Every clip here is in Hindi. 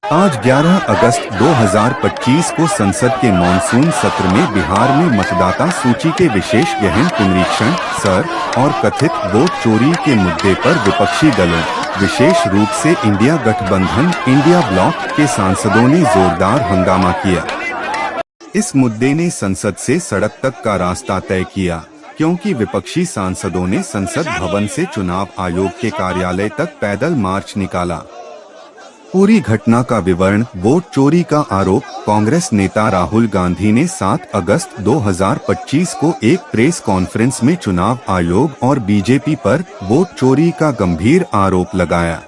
आज 11 अगस्त 2025 को संसद के मॉनसून सत्र में बिहार में मतदाता सूची के विशेष गहन पुनरीक्षण सर और कथित वोट चोरी के मुद्दे पर विपक्षी दलों, विशेष रूप से इंडिया गठबंधन इंडिया ब्लॉक के सांसदों ने जोरदार हंगामा किया। इस मुद्दे ने संसद से सड़क तक का रास्ता तय किया, क्योंकि विपक्षी सांसदों ने संसद भवन से चुनाव आयोग के कार्यालय तक पैदल मार्च निकाला। पूरी घटना का विवरण। वोट चोरी का आरोप। कांग्रेस नेता राहुल गांधी ने 7 अगस्त 2025 को एक प्रेस कॉन्फ्रेंस में चुनाव आयोग और बीजेपी पर वोट चोरी का गंभीर आरोप लगाया।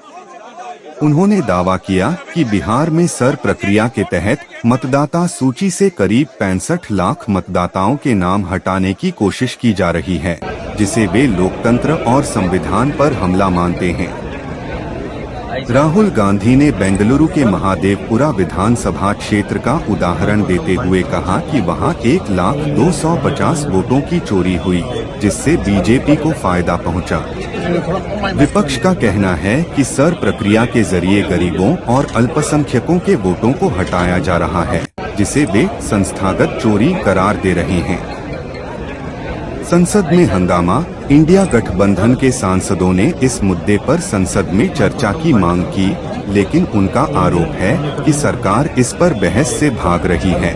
उन्होंने दावा किया कि बिहार में सर प्रक्रिया के तहत मतदाता सूची से करीब 65 लाख मतदाताओं के नाम हटाने की कोशिश की जा रही है, जिसे वे लोकतंत्र और संविधान पर हमला मानते हैं। राहुल गांधी ने बेंगलुरु के महादेवपुरा विधानसभा क्षेत्र का उदाहरण देते हुए कहा कि वहां 1,250 वोटों की चोरी हुई, जिससे बीजेपी को फायदा पहुंचा। विपक्ष का कहना है कि सर प्रक्रिया के जरिए गरीबों और अल्पसंख्यकों के वोटों को हटाया जा रहा है, जिसे वे संस्थागत चोरी करार दे रहे हैं। संसद में हंगामा। इंडिया गठबंधन के सांसदों ने इस मुद्दे पर संसद में चर्चा की मांग की, लेकिन उनका आरोप है कि सरकार इस पर बहस से भाग रही है।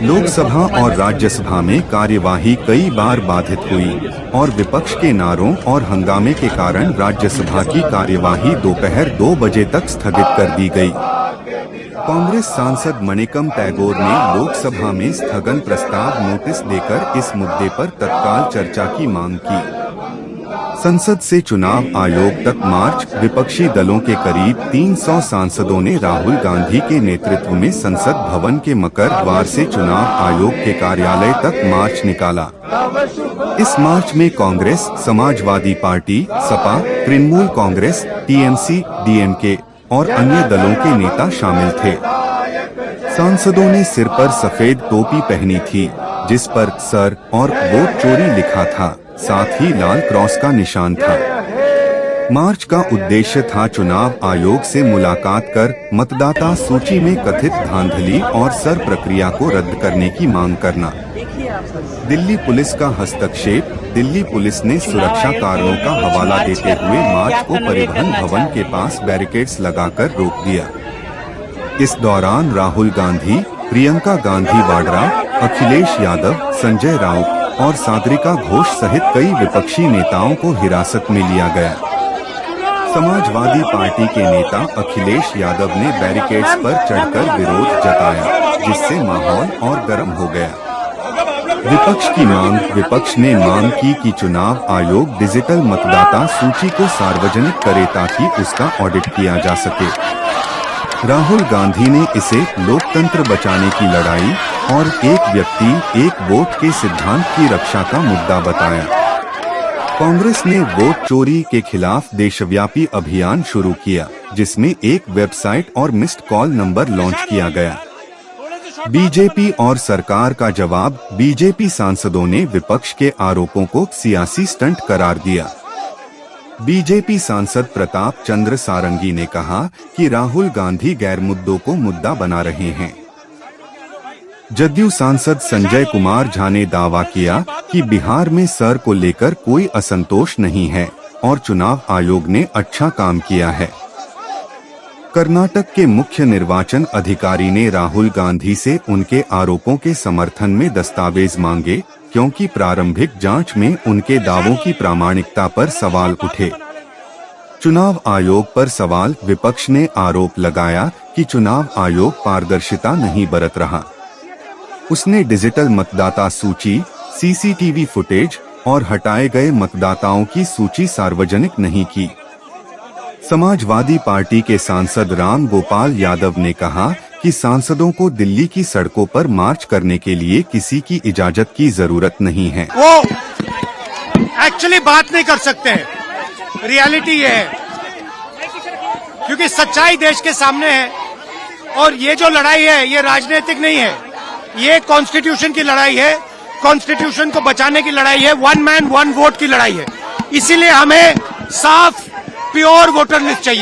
लोकसभा और राज्यसभा में कार्यवाही कई बार बाधित हुई और विपक्ष के नारों और हंगामे के कारण राज्यसभा की कार्यवाही दोपहर 2 बजे तक स्थगित कर दी गई। कांग्रेस सांसद मणिकम टैगोर ने लोकसभा में स्थगन प्रस्ताव नोटिस देकर इस मुद्दे पर तत्काल चर्चा की मांग की। संसद से चुनाव आयोग तक मार्च। विपक्षी दलों के करीब 300 सांसदों ने राहुल गांधी के नेतृत्व में संसद भवन के मकर द्वार से चुनाव आयोग के कार्यालय तक मार्च निकाला। इस मार्च में Congress, Samajwadi party, Sapa, Trinamool Congress, TMC, DMK और अन्य दलों के नेता शामिल थे। सांसदों ने सिर पर सफेद टोपी पहनी थी, जिस पर सर और वोट चोरी लिखा था, साथ ही लाल क्रॉस का निशान था। मार्च का उद्देश्य था चुनाव आयोग से मुलाकात कर मतदाता सूची में कथित धांधली और सर प्रक्रिया को रद्द करने की मांग करना। दिल्ली पुलिस का हस्तक्षेप। दिल्ली पुलिस ने सुरक्षा कारणों का हवाला देते हुए मार्च को परिवहन भवन के पास बैरिकेड्स लगाकर रोक दिया। इस दौरान राहुल गांधी, प्रियंका गांधी वाड्रा, अखिलेश यादव, संजय राउत और सागरिका घोष सहित कई विपक्षी नेताओं को हिरासत में लिया गया। समाजवादी पार्टी के नेता अखिलेश यादव ने बैरिकेड्स पर चढ़कर विरोध जताया, जिससे माहौल और गर्म हो गया। विपक्ष की मांग। विपक्ष ने मांग की कि चुनाव आयोग डिजिटल मतदाता सूची को सार्वजनिक करे ताकि उसका ऑडिट किया जा सके। राहुल गांधी ने इसे लोकतंत्र बचाने की लड़ाई और एक व्यक्ति एक वोट के सिद्धांत की रक्षा का मुद्दा बताया। कांग्रेस ने वोट चोरी के खिलाफ देशव्यापी अभियान शुरू किया, जिसमें एक वेबसाइट और मिस्ड कॉल नंबर लॉन्च किया गया। बीजेपी और सरकार का जवाब। बीजेपी सांसदों ने विपक्ष के आरोपों को सियासी स्टंट करार दिया। बीजेपी सांसद प्रताप चंद्र सारंगी ने कहा कि राहुल गांधी गैर मुद्दों को मुद्दा बना रहे हैं। जदयू सांसद संजय कुमार झा ने दावा किया कि बिहार में सर को लेकर कोई असंतोष नहीं है और चुनाव आयोग ने अच्छा काम किया है। कर्नाटक के मुख्य निर्वाचन अधिकारी ने राहुल गांधी से उनके आरोपों के समर्थन में दस्तावेज मांगे, क्योंकि प्रारंभिक जांच में उनके दावों की प्रामाणिकता पर सवाल उठे। चुनाव आयोग पर सवाल। विपक्ष ने आरोप लगाया कि चुनाव आयोग पारदर्शिता नहीं बरत रहा। उसने डिजिटल मतदाता सूची, सीसीटीवी फुटेज और हटाए गए मतदाताओं की सूची सार्वजनिक नहीं की। समाजवादी पार्टी के सांसद राम गोपाल यादव ने कहा कि सांसदों को दिल्ली की सड़कों पर मार्च करने के लिए किसी की इजाजत की जरूरत नहीं है। वो एक्चुअली बात नहीं कर सकते हैं। रियलिटी ये है, क्योंकि सच्चाई देश के सामने है और ये जो लड़ाई है ये राजनीतिक नहीं है, ये कॉन्स्टिट्यूशन की लड़ाई है। कॉन्स्टिट्यूशन को बचाने की लड़ाई है। 1 मैन 1 वोट की लड़ाई है। इसीलिए हमें साफ प्योर वोटर लिस्ट चाहिए।